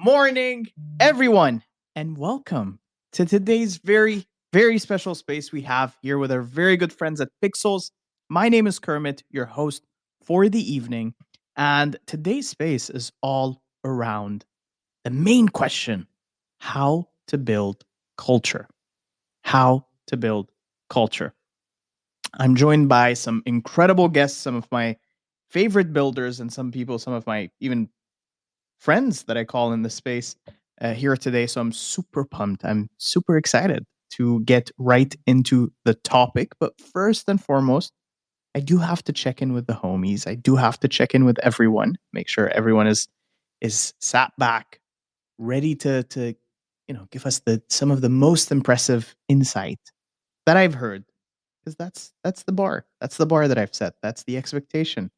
morning, everyone, and welcome to today's very special space we have here with our very good friends at Pixels. My name is Kermit, your host for the evening, and today's space is all around the main question: how to build culture. How to build culture. I'm joined by some incredible guests, some of my favorite builders, and some of my even friends that I call in the space here today. So I'm super pumped. I'm super excited to get right into the topic. But first and foremost, I do have to check in with the homies. I do have to check in with everyone, make sure everyone is sat back, ready to give us the some of the most impressive insight that I've heard. Because that's the bar. That's the bar that I've set. That's the expectation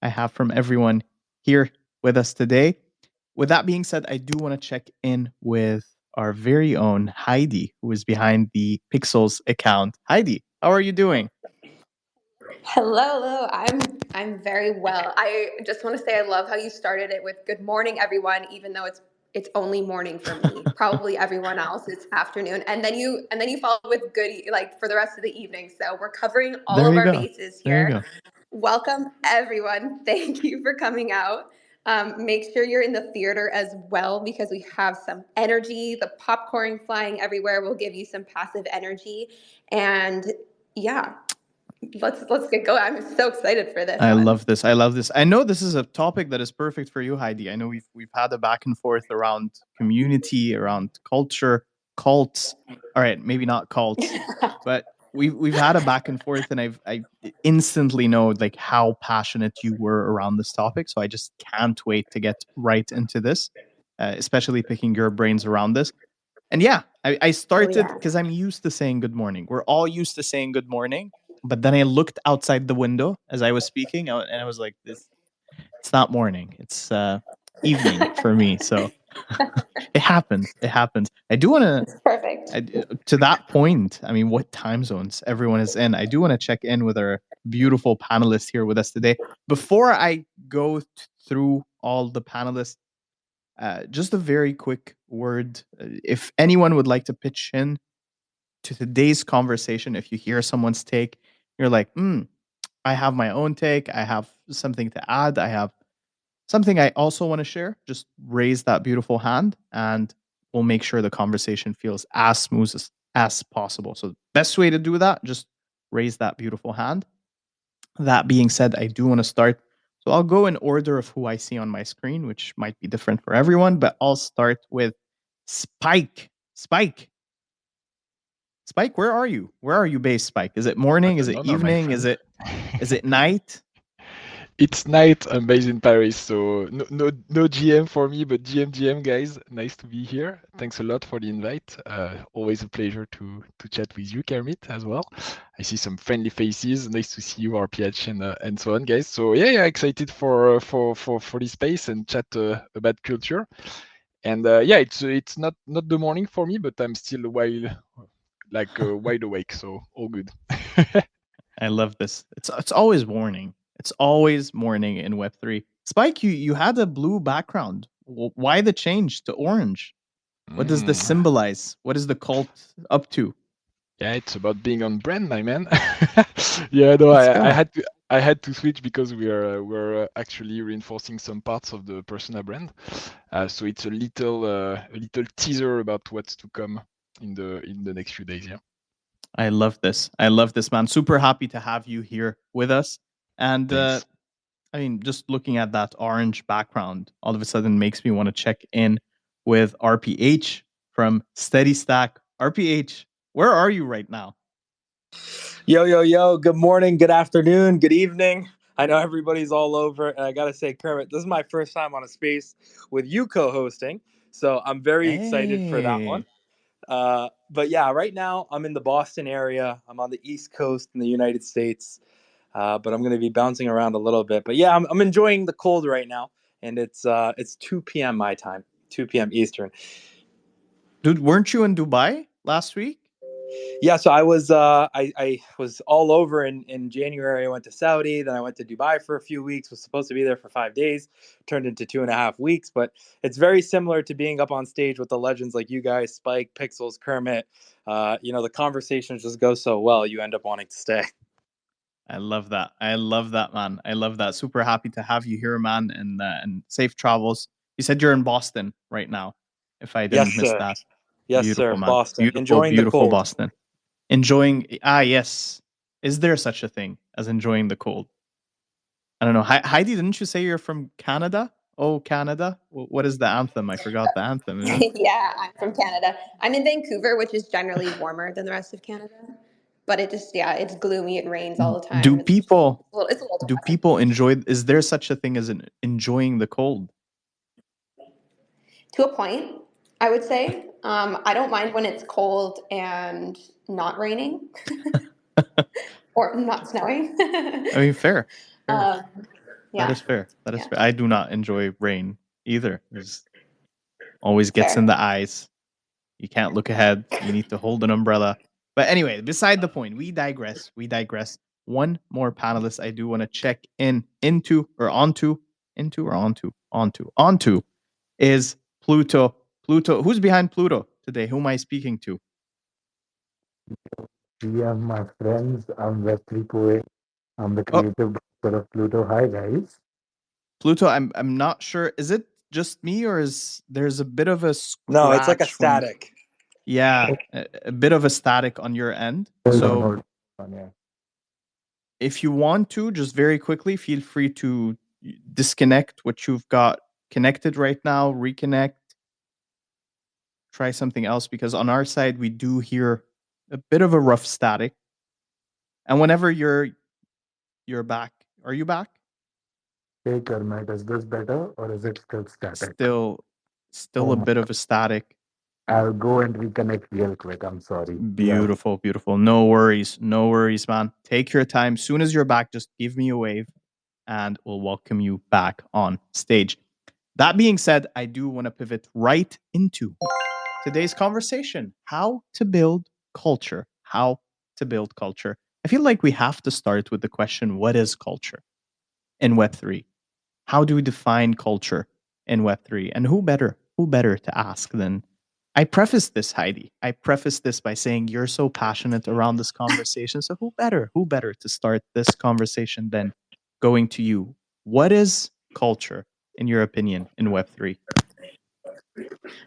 I have from everyone here with us today. With that being said, I do want to check in with our very own Heidi, who is behind the Pixels account. Heidi, how are you doing? Hello. I'm very well. I just want to say I love how you started it with good morning everyone, even though it's only morning for me. Probably everyone else it's afternoon. And then you followed with good like for the rest of the evening. So we're covering all There of you our go. bases There you here. go. Welcome everyone. Thank you for coming out. Make sure you're in the theater as well because we have some energy. The popcorn flying everywhere will give you some passive energy. And yeah, let's get going. I'm so excited for this I one. love this. I love this. I know this is a topic that is perfect for you, Heidi. I know we've had a back and forth around community, around culture, cults. All right, maybe not cults, but we've had a back and forth, and I instantly know like how passionate you were around this topic. So I just can't wait to get right into this, especially picking your brains around this. And yeah, I Oh started yeah. because I'm used to saying good morning. We're all used to saying good morning. But then I looked outside the window as I was speaking, and I was like, "This, it's not morning. It's evening for me." So it happens. It happens. I do want It's perfect. to that point. I mean, what time zones everyone is in? I do want to check in with our beautiful panelists here with us today. Before I go through all the panelists, just a very quick word. If anyone would like to pitch in to today's conversation, if you hear someone's take, you're like, I have my own take. I have something to add. I have something I also want to share. Just raise that beautiful hand and we'll make sure the conversation feels as smooth as possible. So, best way to do that, just raise that beautiful hand. That being said, I do want to start. So, I'll go in order of who I see on my screen, which might be different for everyone, but I'll start with Spike. Spike, where are you? Where are you based, Spike? Is it morning? Is it No, no, my evening? Is friend. it night? It's night. I'm based in Paris, so no GM for me, but GM guys. Nice to be here. Thanks a lot for the invite. Always a pleasure to chat with you, Kermit, as well. I see some friendly faces. Nice to see you, RPH, and so on, guys. So yeah, excited for this space and chat about culture. And yeah, it's not the morning for me, but I'm still wide awake, so all good. I love this. It's always morning. It's always morning in Web3. Spike, you had a blue background. Why the change to orange? What does this Mm. symbolize? What is the cult up to? Yeah, it's about being on brand, my man. Yeah, no, Let's I go. had to switch because we're actually reinforcing some parts of the persona brand. So it's a little teaser about what's to come in the next few days. Yeah. I love this. I love this, man. Super happy to have you here with us. And Thanks. I mean, just looking at that orange background, all of a sudden makes me want to check in with RPH from Steady Stack. RPH, where are you right now? Yo, yo, yo. Good morning, good afternoon, good evening. I know everybody's all over. And I got to say, Kermit, this is my first time on a space with you co hosting. So I'm very excited for that one. Hey, But yeah, right now I'm in the Boston area. I'm on the East Coast in the United States. But I'm going to be bouncing around a little bit. But yeah, I'm enjoying the cold right now. And it's 2 p.m. my time, 2 p.m. Eastern. dude, weren't you in Dubai last week? Yeah, so I was all over in January. I went to Saudi, then I went to Dubai for a few weeks. Was supposed to be there for 5 days, turned into 2.5 weeks. But it's very similar to being up on stage with the legends like you guys, Spike, Pixels, Kermit. The conversations just go so well. You end up wanting to stay. I love that. I love that, man. I love that. Super happy to have you here, man, and safe travels. You said you're in Boston right now, if I Yes, didn't miss sir. that. Yes, sir. Beautiful, man. Boston, Beautiful, enjoying the beautiful cold. Boston. Enjoying. Yes. Is there such a thing as enjoying the cold? I don't know. Heidi, didn't you say you're from Canada? Oh, Canada. What is the anthem? I forgot the anthem. Yeah, I'm from Canada. I'm in Vancouver, which is generally warmer than the rest of Canada. But it's gloomy. It rains all the time. Do It's people a little do depressing. people enjoy? Is there such a thing as enjoying the cold? To a point, I would say. I don't mind when it's cold and not raining or not snowing. I mean, fair. Yeah. That is fair. That is Yeah. fair. I do not enjoy rain either. It always gets Fair. in the eyes. You can't look ahead. You need to hold an umbrella. But anyway, beside the point, we digress. We digress. One more panelist I do want to check onto is Pluto. Pluto, who's behind Pluto today? Who am I speaking to? GM, my friends. I'm Web3 Poet. I'm the creative director of Pluto. Hi, guys. Pluto, I'm not sure. Is it just me or is there's a bit of a scratch? No, it's like a static. Yeah, a bit of a static on your end. Hold on, yeah. If you want to, just very quickly, feel free to disconnect what you've got connected right now, reconnect, try something else, because on our side, we do hear a bit of a rough static. And whenever you're back, are you back? Hey, Kermit, is this better or is it still static? Still a bit of a static. I'll go and reconnect real quick. I'm sorry. Beautiful, beautiful. No worries, man. Take your time. Soon as you're back, just give me a wave and we'll welcome you back on stage. That being said, I do want to pivot right into today's conversation. How to build culture. How to build culture. I feel like we have to start with the question, what is culture in Web3? How do we define culture in Web3? And who better to ask than I prefaced this, Heidi. I prefaced this by saying you're so passionate around this conversation. So who better to start this conversation than going to you? What is culture, in your opinion, in Web3?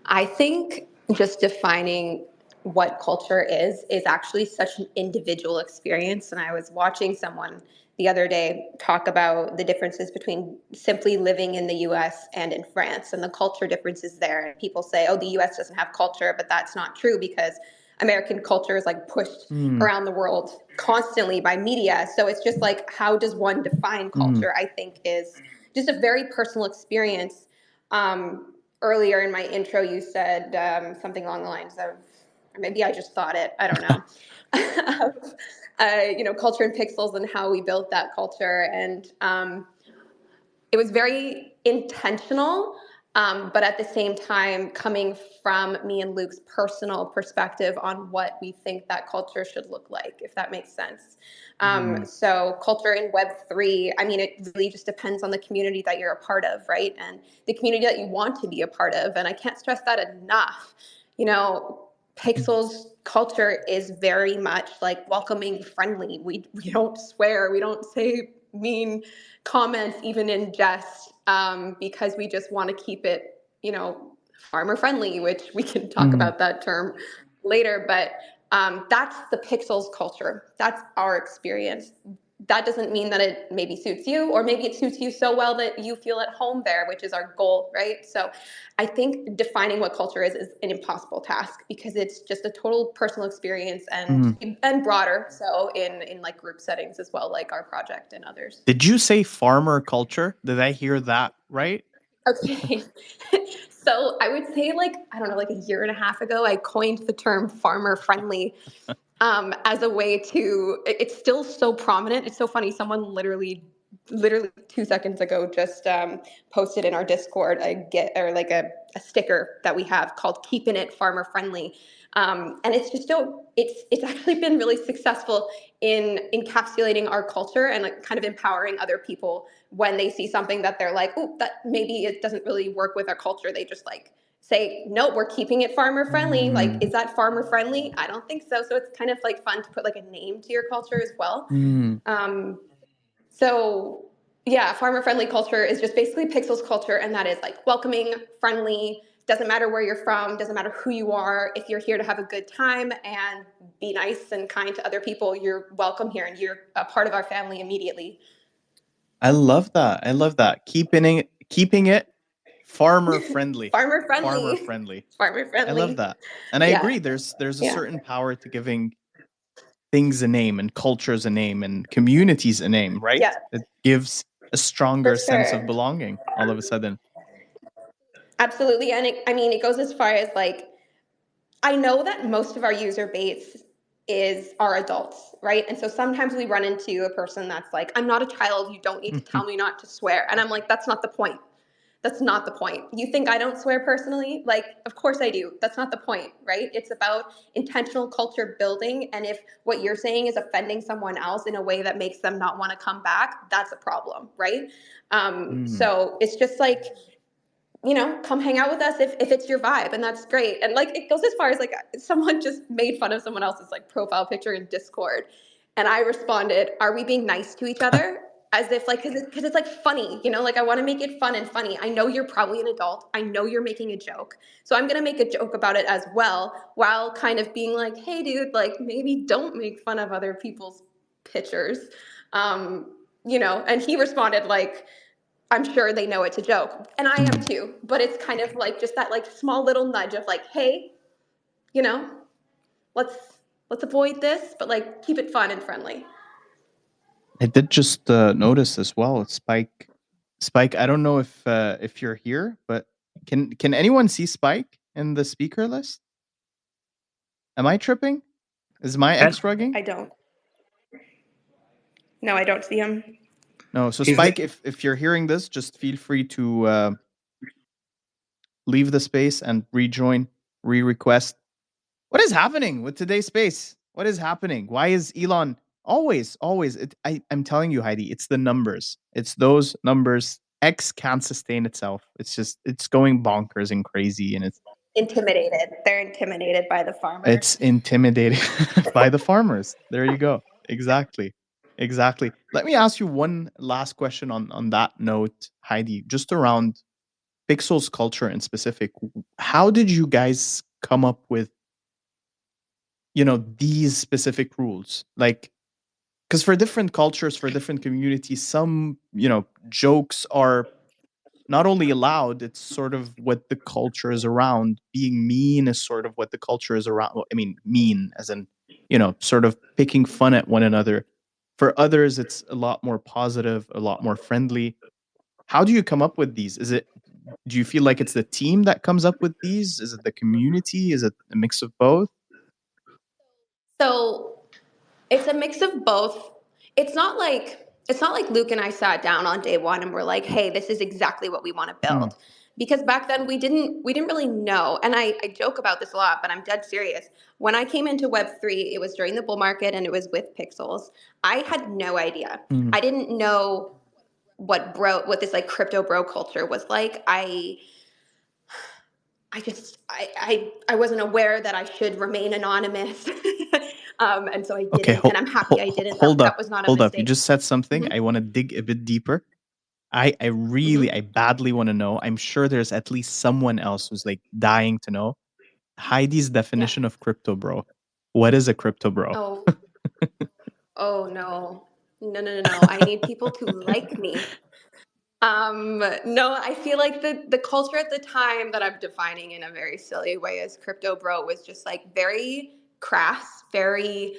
I think just defining what culture is actually such an individual experience. And I was watching someone the other day talk about the differences between simply living in the US and in France and the culture differences there. And people say, oh, the US doesn't have culture, but that's not true because American culture is like pushed around the world constantly by media. So it's just like, how does one define culture? I think is just a very personal experience. Earlier in my intro, you said something along the lines of, or maybe I just thought it, I don't know, of, culture and pixels and how we built that culture. And it was very intentional, but at the same time, coming from me and Luke's personal perspective on what we think that culture should look like, if that makes sense. So culture in Web3, I mean, it really just depends on the community that you're a part of, right? And the community that you want to be a part of. And I can't stress that enough. Pixels culture is very much like welcoming, friendly. We don't swear, we don't say mean comments, even in jest, because we just want to keep it, farmer friendly, which we can talk about that term later. But that's the Pixels culture. That's our experience. That doesn't mean that it maybe suits you, or maybe it suits you so well that you feel at home there, which is our goal, right? So I think defining what culture is an impossible task because it's just a total personal experience and broader. So in like group settings as well, like our project and others. Did you say farmer culture? Did I hear that right? Okay. So I would say like a year and a half ago, I coined the term farmer friendly. As a way to, it's still so prominent. It's so funny. Someone literally literally 2 seconds ago just posted in our Discord a sticker that we have called "Keeping It Farmer Friendly," and it's just it's actually been really successful in encapsulating our culture and like kind of empowering other people when they see something that they're like, oh, that maybe it doesn't really work with our culture. They just like say, no, we're keeping it farmer friendly. Like, is that farmer friendly? I don't think so. So it's kind of like fun to put like a name to your culture as well. So yeah, farmer friendly culture is just basically Pixels culture, and that is like welcoming, friendly, doesn't matter where you're from, doesn't matter who you are. If you're here to have a good time and be nice and kind to other people, you're welcome here and you're a part of our family immediately. I love that. I love that. Keeping it farmer friendly. Farmer friendly. Farmer friendly. Farmer friendly. I love that. And I agree. There's a certain power to giving things a name and cultures a name and communities a name, right? Yeah. It gives a stronger sense of belonging all of a sudden. Absolutely. And it goes as far as like, I know that most of our user base are adults, right? And so sometimes we run into a person that's like, I'm not a child, you don't need to tell me not to swear. And I'm like, that's not the point. That's not the point. You think I don't swear personally? Like, of course I do. That's not the point, right? It's about intentional culture building. And if what you're saying is offending someone else in a way that makes them not want to come back, that's a problem, right? So it's just like, come hang out with us if it's your vibe, and that's great. And like, it goes as far as like someone just made fun of someone else's like profile picture in Discord. And I responded, are we being nice to each other? As if like, cause it's like funny, like I want to make it fun and funny. I know you're probably an adult. I know you're making a joke. So I'm going to make a joke about it as well, while kind of being like, hey dude, like maybe don't make fun of other people's pictures. And he responded like, I'm sure they know it's a joke. And I am too, but it's kind of like just that like small little nudge of like, hey, let's avoid this, but like keep it fun and friendly. I did just notice as well, Spike, I don't know if you're here, but can anyone see Spike in the speaker list? Am I tripping? Is my ex rugging? I don't. No, I don't see him. No, so Spike, if you're hearing this, just feel free to leave the space and rejoin, re-request. What is happening with today's space? What is happening? Why is Elon always? I'm telling you, Heidi, it's the numbers. It's those numbers. X can't sustain itself. It's going bonkers and crazy, and it's intimidated. They're intimidated by the farmers. It's intimidated by the farmers. There you go. Exactly. Let me ask you one last question on that note, Heidi, just around Pixels culture in specific. How did you guys come up with, these specific rules? Like, because for different cultures, for different communities, some, jokes are not only allowed, it's sort of what the culture is around. Being mean is sort of what the culture is around. I mean, mean as in, sort of picking fun at one another. For others, it's a lot more positive, a lot more friendly. How do you come up with these? Do you feel like it's the team that comes up with these? Is it the community? Is it a mix of both? So it's a mix of both. It's not like Luke and I sat down on day one and we're like, hey, this is exactly what we want to build. Because back then we didn't really know. And I joke about this a lot, but I'm dead serious. When I came into Web3, it was during the bull market and it was with Pixels. I had no idea. I didn't know what this like crypto bro culture was like. I wasn't aware that I should remain anonymous. And so I didn't, okay, and I'm happy I didn't. That was not a hold mistake. up. You just said something. I want to dig a bit deeper. I badly want to know. I'm sure there's at least someone else who's like dying to know. Heidi's definition of crypto bro. What is a crypto bro? Oh no. I need people to like me. No, I feel like the culture at the time that I'm defining in a very silly way as crypto bro was just like very crass, very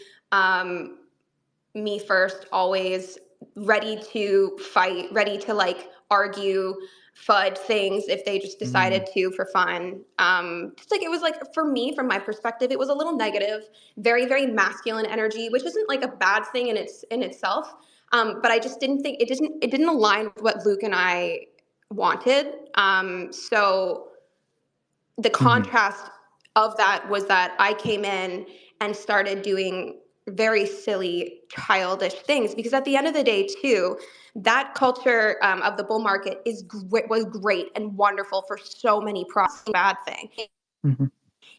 me first, always ready to fight, ready to like argue, FUD things if they just decided to for fun. Just like it was like, for me, from my perspective, it was a little negative, very, very masculine energy, which isn't like a bad thing in itself. But I just didn't think it didn't align with what Luke and I wanted. So the contrast of that was that I came in and started doing very silly, childish things, because at the end of the day, too, that culture of the bull market was great and wonderful for so many bad thing.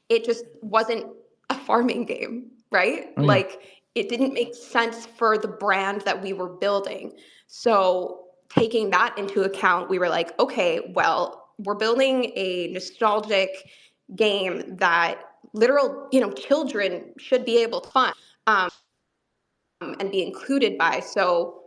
It just wasn't a farming game, right? Oh, yeah. Like, it didn't make sense for the brand that we were building. So taking that into account, we were like, okay, well, we're building a nostalgic game that literal, children should be able to fund and be included by. So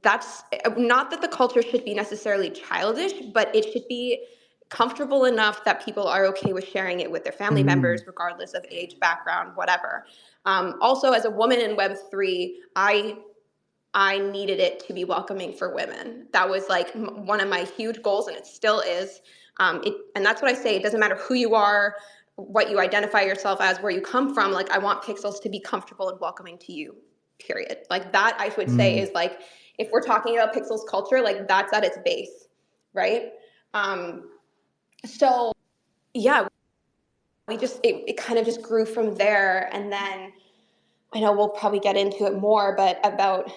that's not that the culture should be necessarily childish, but it should be comfortable enough that people are okay with sharing it with their family members, regardless of age, background, whatever. Also, as a woman in Web3, I needed it to be welcoming for women. That was like one of my huge goals, and it still is. And that's what I say. It doesn't matter who you are, what you identify yourself as, where you come from. Like, I want Pixels to be comfortable and welcoming to you, period. Like, that I would say is like, if we're talking about Pixels culture, like, that's at its base, right? So yeah, it kind of just grew from there. And then I know we'll probably get into it more, but about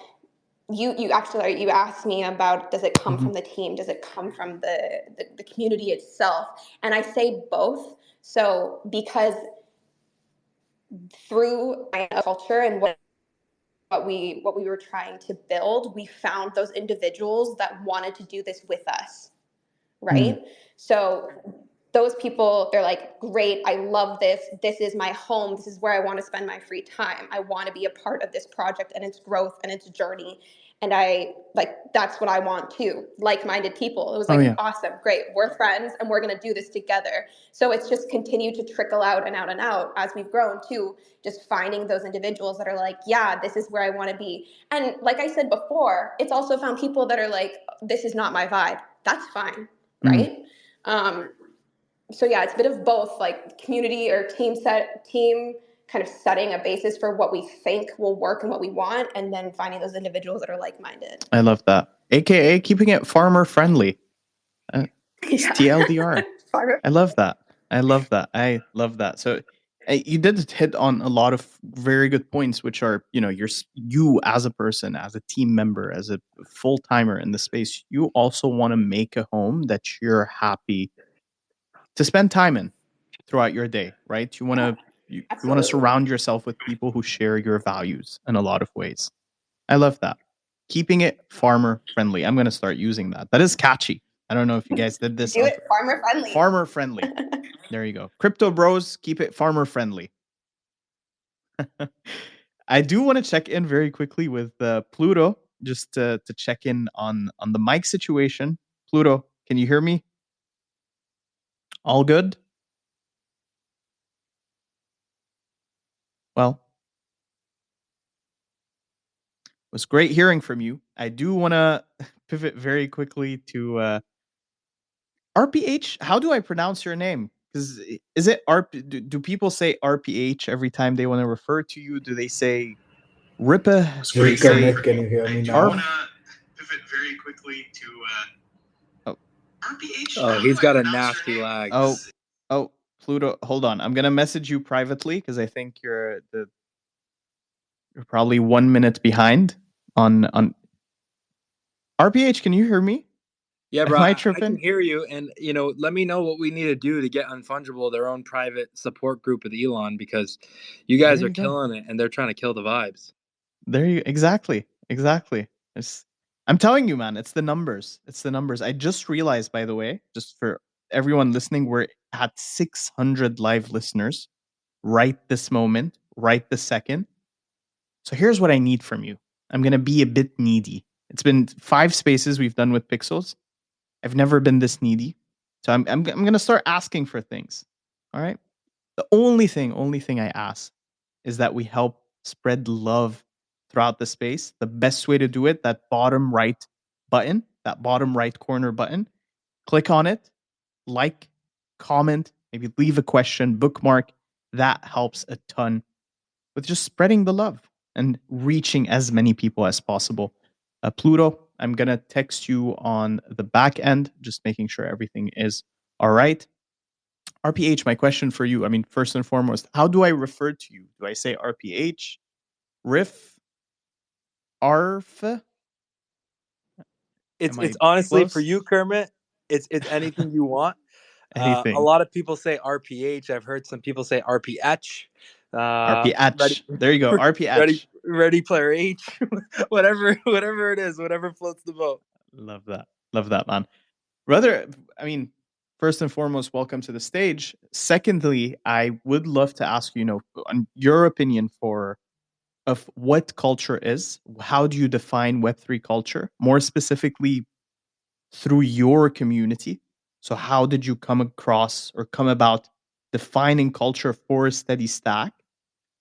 you asked me about, does it come from the team? Does it come from the community itself? And I say both. So because through my culture and what we were trying to build, we found those individuals that wanted to do this with us, right? So those people, they're like, great, I love this. This is my home. This is where I want to spend my free time. I want to be a part of this project and its growth and its journey. And that's what I want too. Like-minded people. It was like, awesome, great. We're friends and we're going to do this together. So it's just continued to trickle out and out and out as we've grown too, just finding those individuals that are like, yeah, this is where I want to be. And like I said before, it's also found people that are like, this is not my vibe. That's fine, right? So yeah, it's a bit of both, like community or team kind of setting a basis for what we think will work and what we want, and then finding those individuals that are like-minded. I love that. AKA keeping it farmer friendly. It's TLDR. I love that. I love that. So you did hit on a lot of very good points, which are, you as a person, as a team member, as a full-timer in the space, you also want to make a home that you're happy to spend time in throughout your day, right? You want to surround yourself with people who share your values in a lot of ways. I love that. Keeping it farmer friendly. I'm going to start using that. That is catchy. I don't know if you guys did this. Do it farmer friendly. Farmer friendly. There you go. Crypto bros, keep it farmer friendly. I do want to check in very quickly with Pluto, just to check in on the mic situation. Pluto, can you hear me? All good? Well, it was great hearing from you. I do want to pivot very quickly to RPH. How do I pronounce your name? Because is it do people say RPH every time they want to refer to you? Do they say Ripa? Hey, Kermit, can you hear me now? I want to pivot very quickly to RPH. Oh, he's got a nasty lag. Oh, Pluto, hold on. I'm gonna message you privately because I think you're probably 1 minute behind on RPH. Can you hear me? Yeah, bro, Am I I tripping? can hear you, and let me know what we need to do to get Unfungible their own private support group with Elon, because you guys are killing it, and they're trying to kill the vibes. Exactly. I'm telling you, man, it's the numbers. I just realized, by the way, just for everyone listening, we're at 600 live listeners right this moment, right this second. So here's what I need from you. I'm gonna be a bit needy. It's been 5 spaces we've done with Pixels. I've never been this needy. So I'm gonna start asking for things. All right. The only thing I ask is that we help spread love throughout the space. The best way to do it, that bottom right button, that bottom right corner button, click on it, like, comment, maybe leave a question, bookmark. That helps a ton with just spreading the love and reaching as many people as possible. Pluto, I'm going to text you on the back end, just making sure everything is all right. RPH, my question for you, I mean, first and foremost, how do I refer to you? Do I say RPH, Riff, ARF? It's honestly close? for you, Kermit. It's anything you want. Anything. A lot of people say RPH. I've heard some people say RPH. RPH. There you go. RPH. Ready Player H. whatever it is, whatever floats the boat. Love that, man. Rather, I mean, first and foremost, welcome to the stage. Secondly, I would love to ask you, on your opinion of what culture is. How do you define Web3 culture? More specifically, through your community. So how did you come across or come about defining culture for Steady Stack?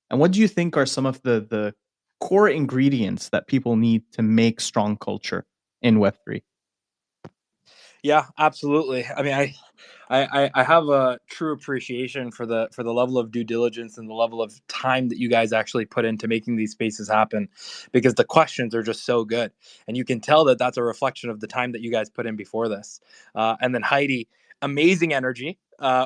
And what do you think are some of the core ingredients that people need to make strong culture in Web3? Yeah, absolutely. I mean, I have a true appreciation for the level of due diligence and the level of time that you guys actually put into making these spaces happen, because the questions are just so good, and you can tell that that's a reflection of the time that you guys put in before this. And then Heidi, amazing energy.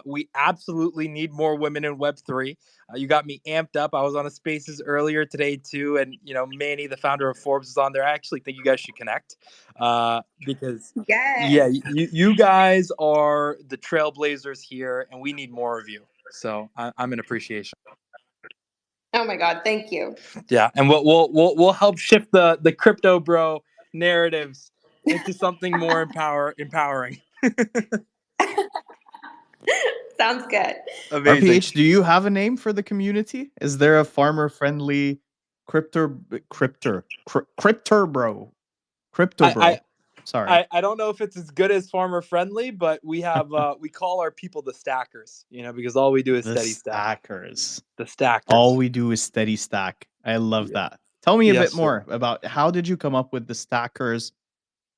We absolutely need more women in Web3. You got me amped up. I was on a Spaces earlier today too, and Manny, the founder of Forbes, is on there. I actually think you guys should connect because Yes. you guys are the trailblazers here, and we need more of you. So I'm in appreciation. Oh my God, thank you. Yeah, and we'll help shift the crypto bro narratives into something more empowering. Sounds good. Amazing. RPH, do you have a name for the community? Is there a farmer-friendly crypto bro? Sorry. I don't know if it's as good as farmer friendly, but we have we call our people the stackers, because all we do is steady stack. Stackers. The stackers. All we do is steady stack. I love that. Tell me a bit more about how did you come up with the stackers?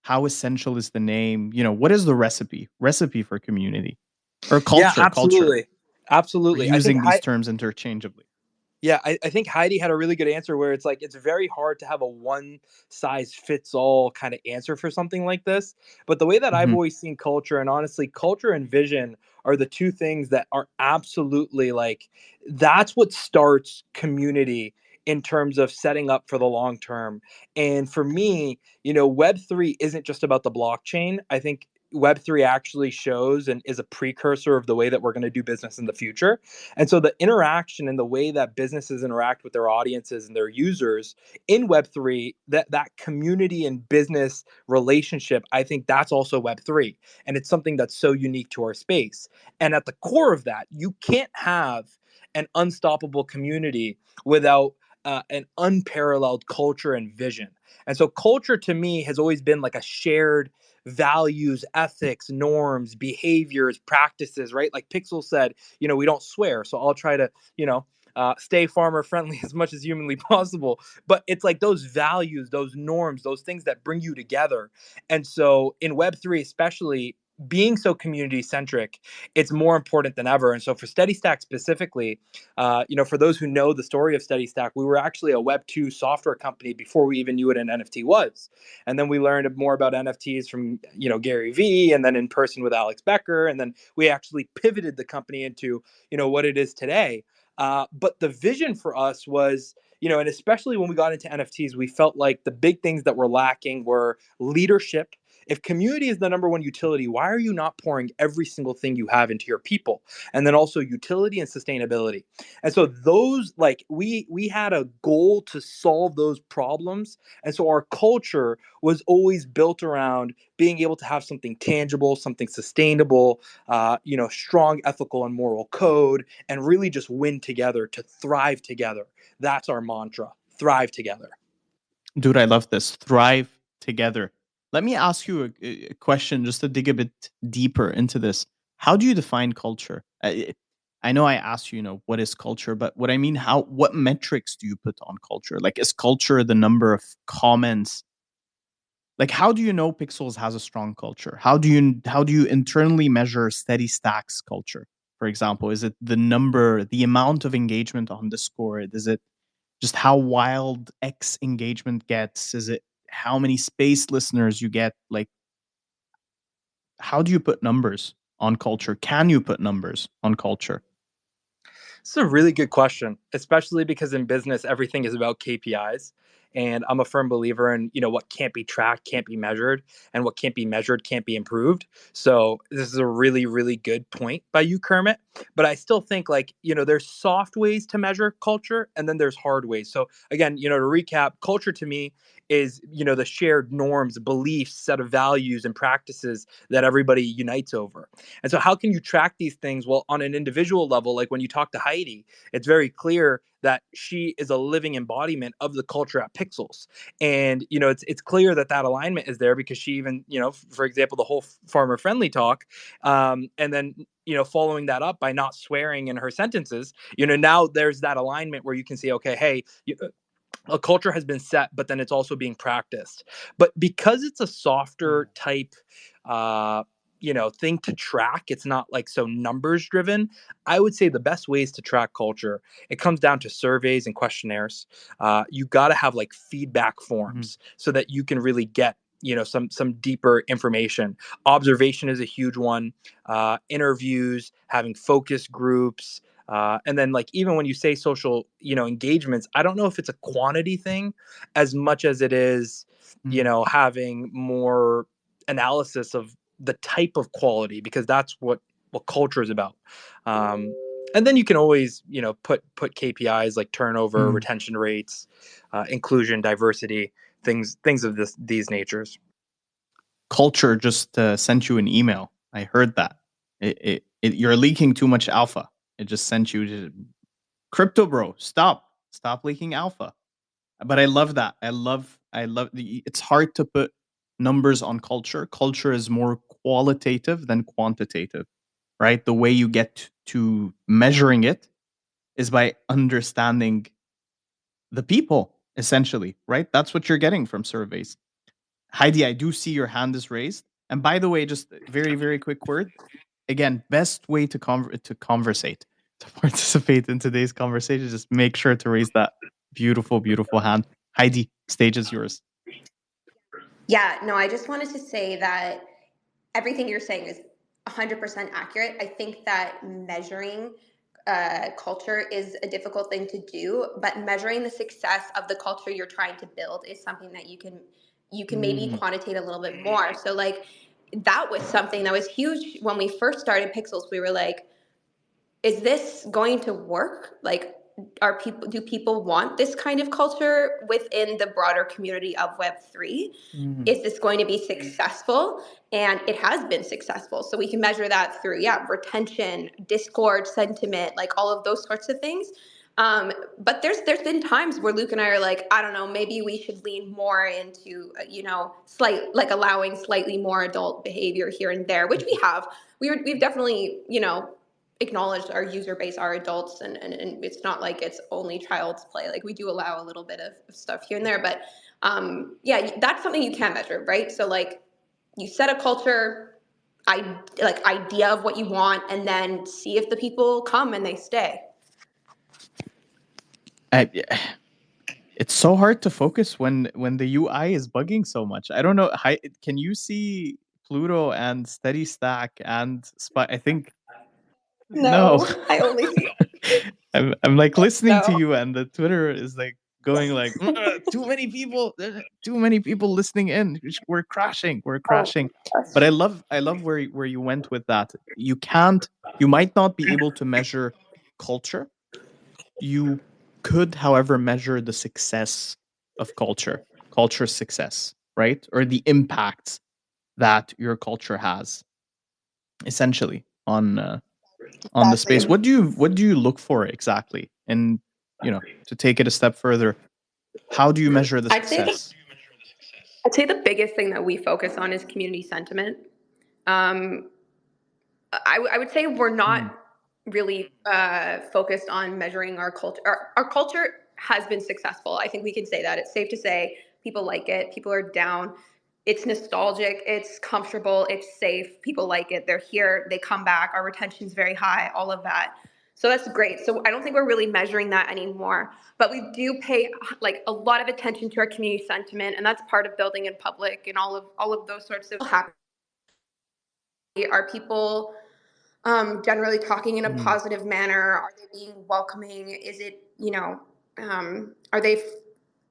How essential is the name? What is the recipe for community or culture? Yeah, absolutely. We're using these terms interchangeably. Yeah, I think Heidi had a really good answer where it's like it's very hard to have a one size fits all kind of answer for something like this. But the way that I've always seen culture, and honestly, culture and vision are the two things that are absolutely like that's what starts community in terms of setting up for the long term. And for me, Web3 isn't just about the blockchain. I think Web3 actually shows and is a precursor of the way that we're going to do business in the future. And so the interaction and the way that businesses interact with their audiences and their users in Web3, that community and business relationship, I think that's also Web3. And it's something that's so unique to our space. And at the core of that, you can't have an unstoppable community without an unparalleled culture and vision. And so culture to me has always been like a shared values, ethics, norms, behaviors, practices, right? Like Pixel said, we don't swear. So I'll try to, stay farmer friendly as much as humanly possible. But it's like those values, those norms, those things that bring you together. And so in Web3, especially, being so community centric, it's more important than ever. And so for Steady Stack specifically, for those who know the story of Steady Stack, we were actually a Web2 software company before we even knew what an NFT was. And then we learned more about NFTs from, Gary Vee, and then in person with Alex Becker. And then we actually pivoted the company into, what it is today. But the vision for us was, and especially when we got into NFTs, we felt like the big things that were lacking were leadership. If community is the number one utility, why are you not pouring every single thing you have into your people? And then also utility and sustainability. And so those, like, we had a goal to solve those problems. And so our culture was always built around being able to have something tangible, something sustainable, strong ethical and moral code, and really just win together to thrive together. That's our mantra: thrive together. Dude, I love this. Thrive together. Let me ask you a question just to dig a bit deeper into this. How do you define culture? I know I asked you, what is culture, but what I mean, what metrics do you put on culture? Like, is culture the number of comments? Like, how do you know Pixels has a strong culture? How do you internally measure Steady Stack's culture? For example, is it the amount of engagement on Discord? Is it just how wild X engagement gets? Is it how many space listeners you get. Like, how do you put numbers on culture? Can you put numbers on culture? It's a really good question, especially because in business, everything is about KPIs. And I'm a firm believer in, what can't be tracked, can't be measured, and what can't be measured can't be improved. So this is a really, really good point by you, Kermit. But I still think there's soft ways to measure culture and then there's hard ways. So again, to recap, culture to me is, the shared norms, beliefs, set of values and practices that everybody unites over. And so how can you track these things? Well, on an individual level, like when you talk to Heidi, it's very clear that she is a living embodiment of the culture at Pixels. And, it's clear that alignment is there because she even, for example, the whole farmer friendly talk, and then, following that up by not swearing in her sentences, now there's that alignment where you can say, okay, hey, a culture has been set, but then it's also being practiced. But because it's a softer type, thing to track, it's not like so numbers driven. I would say the best ways to track culture, it comes down to surveys and questionnaires. You got to have like feedback forms so that you can really get some deeper information. Observation is a huge one. Interviews, having focus groups, and then like even when you say social engagements, I don't know if it's a quantity thing as much as it is having more analysis of the type of quality, because that's what culture is about. And then you can always put KPIs like turnover, retention rates, inclusion, diversity, things of these natures. Culture just sent you an email. I heard that you're leaking too much alpha. It just sent you to Crypto Bro. Stop leaking alpha. But I love that. I love it's hard to put numbers on culture. Culture is more qualitative than quantitative, right? The way you get to measuring it is by understanding the people, essentially, right? That's what you're getting from surveys. Heidi, I do see your hand is raised. And by the way, just very, very quick word. Again, best way to conversate, to participate in today's conversation, just make sure to raise that beautiful, beautiful hand. Heidi, stage is yours. Yeah, no, I just wanted to say that everything you're saying is 100% accurate. I think that measuring culture is a difficult thing to do, but measuring the success of the culture you're trying to build is something that you can maybe quantitate a little bit more. So like that was something that was huge when we first started Pixels. We were like, is this going to work? Like, do people want this kind of culture within the broader community of Web3? Is this going to be successful? And it has been successful. So we can measure that through, retention, Discord sentiment, like all of those sorts of things. But there's been times where Luke and I are like, I don't know, maybe we should lean more into, allowing slightly more adult behavior here and there, which we have. We've definitely, acknowledged our user base are adults, and it's not like it's only child's play. Like we do allow a little bit of stuff here and there, but that's something you can measure, right? So like you set a culture, idea of what you want, and then see if the people come and they stay. It's so hard to focus when the UI is bugging so much. I don't know. Can you see Pluto and Steady Stack and Spy? I think no. I only see. I'm like listening to you, and the Twitter is like going like too many people listening in. We're crashing. But I love where you went with that. You might not be able to measure culture. You could, however, measure the success of culture success, right? Or the impact that your culture has essentially on the space. What do you look for exactly? And to take it a step further, how do you measure the success? I'd say the biggest thing that we focus on is community sentiment. I would say we're not really focused on measuring our culture. Our culture has been successful. I think we can say that. It's safe to say people like it. People are down. It's nostalgic. It's comfortable. It's safe. People like it. They're here. They come back. Our retention's very high. All of that. So that's great. So I don't think we're really measuring that anymore, but we do pay like a lot of attention to our community sentiment, and that's part of building in public and all of those sorts of happy. Are people generally talking in a positive manner? Are they being welcoming? Is it, are they,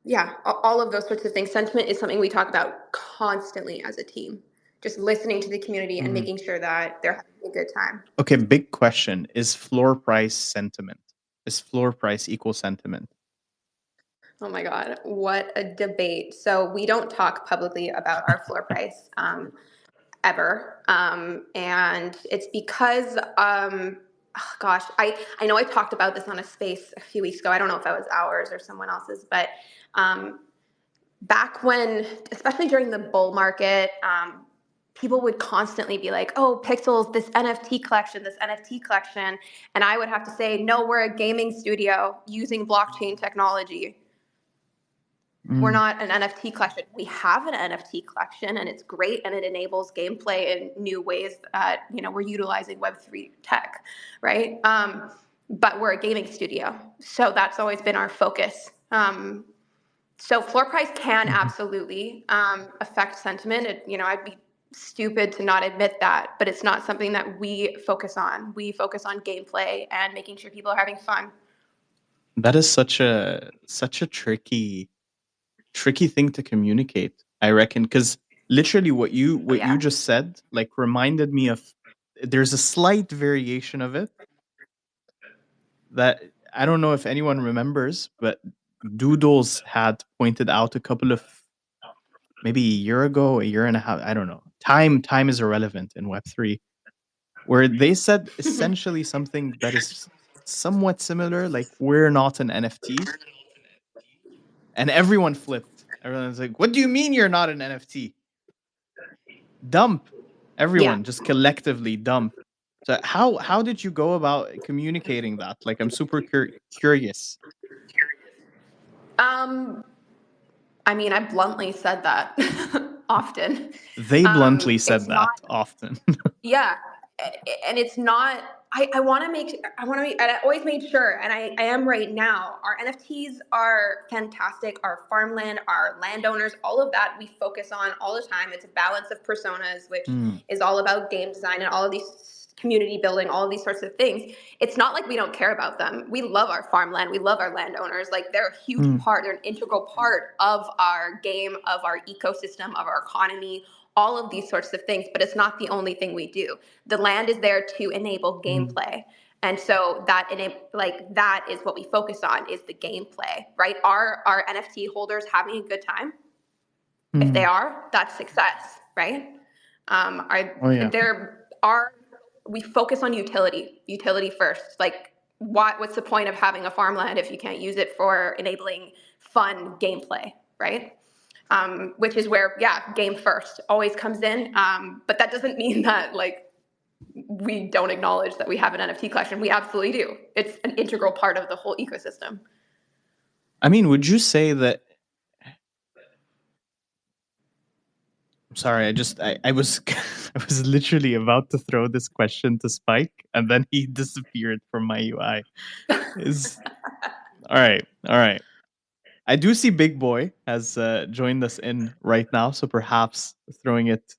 yeah, all of those sorts of things. Sentiment is something we talk about constantly as a team, just listening to the community and making sure that they're having a good time. Okay, big question. Is floor price sentiment? Is floor price equal sentiment? Oh my God, what a debate. So we don't talk publicly about our floor price ever. And it's because, gosh, I know I talked about this on a space a few weeks ago. I don't know if that was ours or someone else's, but back when, especially during the bull market, people would constantly be like, oh, Pixels, this NFT collection. And I would have to say, no, we're a gaming studio using blockchain technology. We're not an NFT collection. We have an NFT collection, and it's great, and it enables gameplay in new ways that, we're utilizing Web3 tech, right? But we're a gaming studio, so that's always been our focus. So floor price can absolutely affect sentiment. I'd be stupid to not admit that, but it's not something that we focus on. We focus on gameplay and making sure people are having fun. That is such a tricky thing to communicate, I reckon, because literally what you just said like reminded me of, there's a slight variation of it that I don't know if anyone remembers, but Doodles had pointed out a couple of, maybe a year ago, a year and a half, I don't know. Time is irrelevant in Web3, where they said essentially something that is somewhat similar, like, we're not an NFT. And everyone flipped. Everyone's like, what do you mean you're not an NFT? Dump. Everyone just collectively dump. So how did you go about communicating that? Like, I'm super curious. I mean, I bluntly said that often. They bluntly said It's that not, often. yeah, and it's not. I want to make. And I always made sure, and I am right now. Our NFTs are fantastic. Our farmland, our landowners, all of that we focus on all the time. It's a balance of personas, which is all about game design and all of these community building, all of these sorts of things. It's not like we don't care about them. We love our farmland. We love our landowners. Like, they're a huge part, they're an integral part of our game, of our ecosystem, of our economy, all of these sorts of things, but it's not the only thing we do. The land is there to enable gameplay. And so that is what we focus on, is the gameplay, right? Are our NFT holders having a good time? If they are, that's success, right? We focus on utility first. Like, what's the point of having a farmland if you can't use it for enabling fun gameplay, right? Which is where, game first always comes in. But that doesn't mean that, like, we don't acknowledge that we have an NFT collection. We absolutely do. It's an integral part of the whole ecosystem. I mean, would you say that? I'm sorry, I was I was literally about to throw this question to Spike, and then he disappeared from my UI. All right. I do see Big Boy has joined us in right now, so perhaps throwing it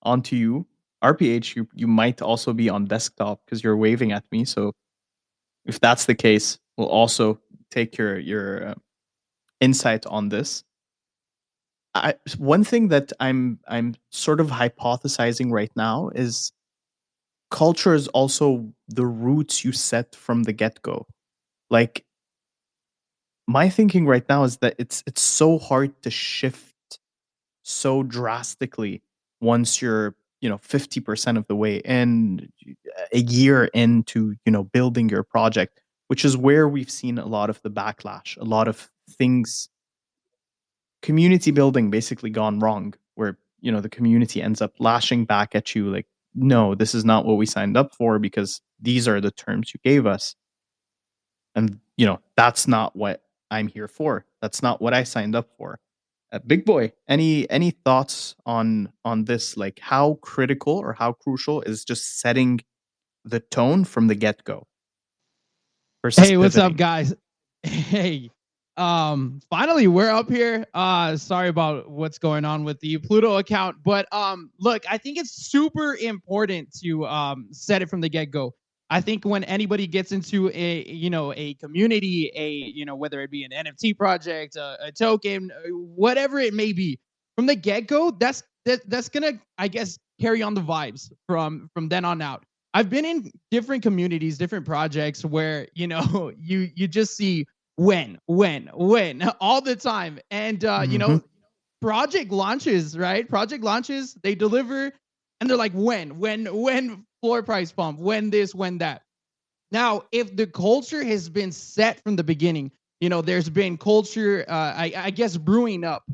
onto you. RPH, you might also be on desktop because you're waving at me. So if that's the case, we'll also take your insight on this. One thing that I'm sort of hypothesizing right now is culture is also the roots you set from the get-go. Like, my thinking right now is that it's so hard to shift so drastically once you're 50% of the way in, a year into building your project, which is where we've seen a lot of the backlash, a lot of things, community building basically gone wrong, where the community ends up lashing back at you like, no, this is not what we signed up for because these are the terms you gave us, and that's not what I'm here for. That's not what I signed up for. Big Boy, any thoughts on this? Like, how critical or how crucial is just setting the tone from the get-go? versus Hey, what's up, pivoting? guys? Hey, finally we're up here. Sorry about what's going on with the Pluto account, but look, I think it's super important to set it from the get go. I think when anybody gets into a community, whether it be an NFT project, a token, whatever it may be, from the get go, that's gonna, I guess, carry on the vibes from then on out. I've been in different communities, different projects where you just see when all the time, and project launches, right? Project launches, they deliver, and they're like when floor price pump, when this, when that. Now, if the culture has been set from the beginning, there's been culture, I guess, brewing up,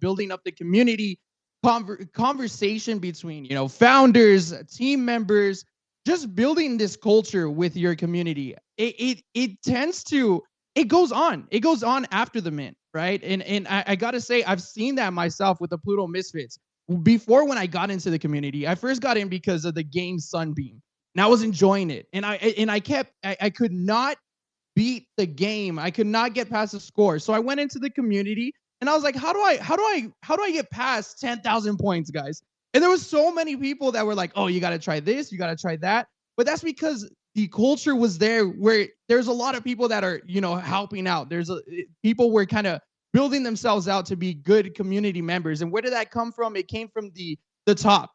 building up the community, conversation between, founders, team members, just building this culture with your community. It tends to, it goes on after the mint, right? And I gotta say, I've seen that myself with the Pluto Misfits. Before, when I got into the community, I first got in because of the game Sunbeam, and I was enjoying it. And I could not beat the game. I could not get past the score. So I went into the community and I was like, how do I get past 10,000 points, guys? And there was so many people that were like, oh, you got to try this, you got to try that. But that's because the culture was there, where there's a lot of people that are, helping out. People were kind of building themselves out to be good community members. And where did that come from? It came from the top,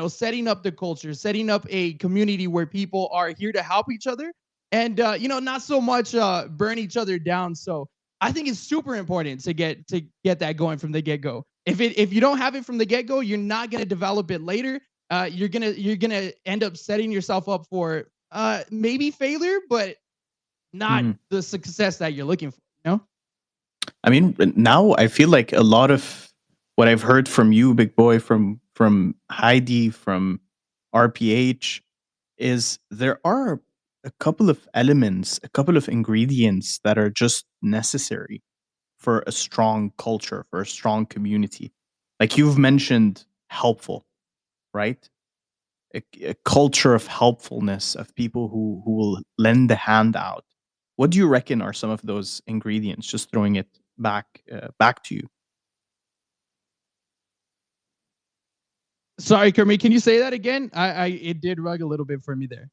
setting up the culture, setting up a community where people are here to help each other, and not so much burn each other down. So I think it's super important to get that going from the get go. If you don't have it from the get go, you're not gonna develop it later. You're gonna end up setting yourself up for maybe failure, but not the success that you're looking for. I mean, now I feel like a lot of what I've heard from you, Big Boy, from Heidi, from RPH, is there are a couple of elements, a couple of ingredients that are just necessary for a strong culture, for a strong community. Like you've mentioned, helpful, right? A culture of helpfulness, of people who will lend a hand out. What do you reckon are some of those ingredients? Just throwing it back to you. Sorry, Kermit, can you say that again? It did rug a little bit for me there.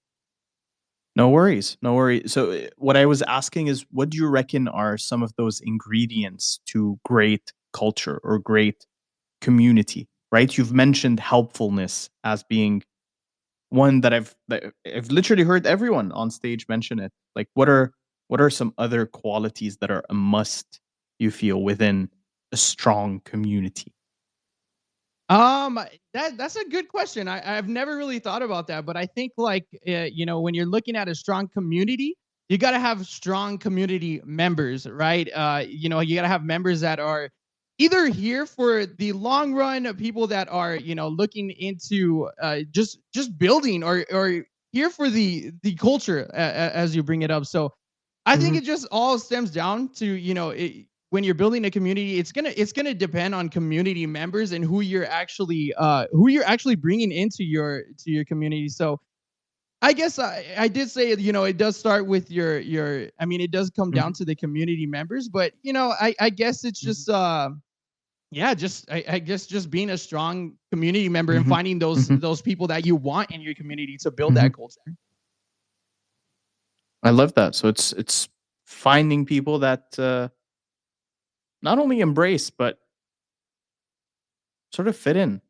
No worries, no worries. So what I was asking is, what do you reckon are some of those ingredients to great culture or great community? Right? You've mentioned helpfulness as being one that I've literally heard everyone on stage mention it. Like, what are some other qualities that are a must, you feel, within a strong community? That's a good question. I've never really thought about that, but I think, like, when you're looking at a strong community, you got to have strong community members, right? You got to have members that are either here for the long run, people that are, looking into just building, or here for the culture, as you bring it up. So I think it just all stems down to, when you're building a community, it's gonna depend on community members and who you're actually bringing into your community. So I guess I did say, it does start with your. I mean, it does come down to the community members, but I guess it's just I guess just being a strong community member and finding those people that you want in your community to build that culture. I love that. So it's finding people that not only embrace, but sort of fit in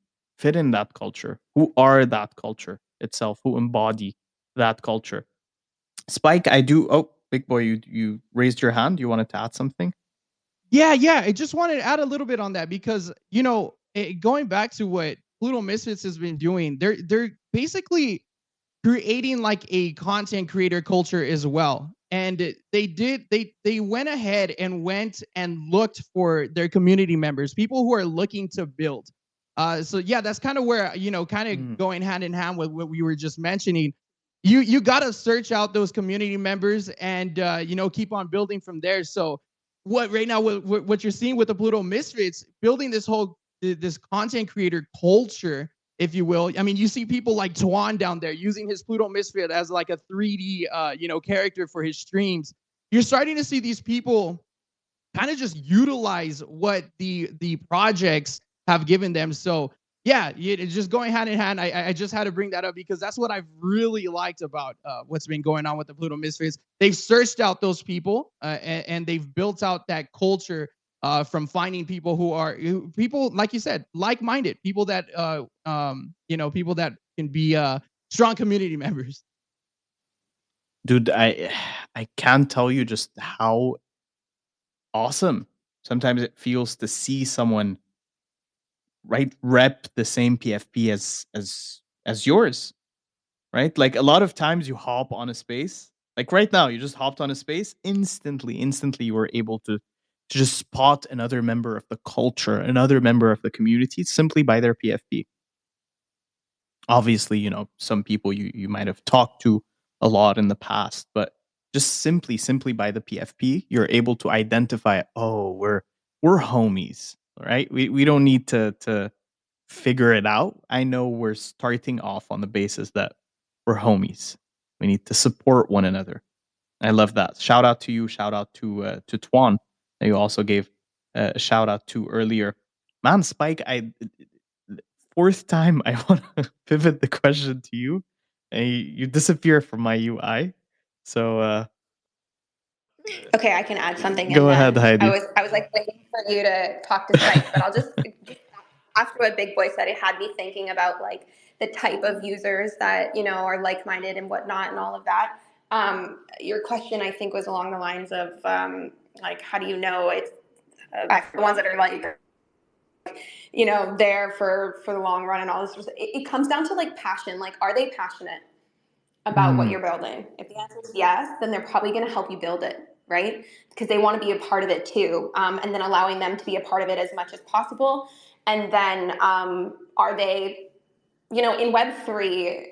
that culture, who are that culture itself, who embody that culture. Spike, Big Boy, you raised your hand. You wanted to add something? Yeah. I just wanted to add a little bit on that because, going back to what Pluto Misfits has been doing, they're basically creating like a content creator culture as well. And they went ahead and went and looked for their community members, people who are looking to build. So yeah, that's kind of where, going hand in hand with what we were just mentioning. You got to search out those community members and, keep on building from there. So what you're seeing with the Pluto Misfits, building this content creator culture, if you will. I mean, you see people like Tuan down there using his Pluto Misfit as like a 3D, character for his streams. You're starting to see these people kind of just utilize what the projects have given them. So yeah, it's just going hand in hand. I just had to bring that up because that's what I've really liked about what's been going on with the Pluto Misfits. They've searched out those people and they've built out that culture from finding people who are people, like you said, like-minded, people that people that can be strong community members. Dude, I can't tell you just how awesome sometimes it feels to see someone rep the same PFP as yours, right? Like a lot of times you hop on a space, like right now you just hopped on a space, instantly you were able to just spot another member of the culture, another member of the community simply by their PFP. Obviously, some people you might have talked to a lot in the past, but just simply by the PFP, you're able to identify, oh, we're homies, right? We don't need to figure it out. I know we're starting off on the basis that we're homies. We need to support one another. I love that. Shout out to you. Shout out to Tuan that you also gave a shout out to earlier. Man, Spike, fourth time I want to pivot the question to you, and you disappear from my UI. So Okay, I can add something. Go ahead, Heidi. I was like waiting for you to talk to Spike, but I'll just after what Big Boy said, it had me thinking about like the type of users that are like-minded and whatnot and all of that. Your question, I think, was along the lines of like, how do you know it's the ones that are like there for the long run and all this. It comes down to like passion. Like, are they passionate about what you're building? If the answer is yes, then they're probably going to help you build it, right? Because they want to be a part of it too, and then allowing them to be a part of it as much as possible. And then are they, in Web3,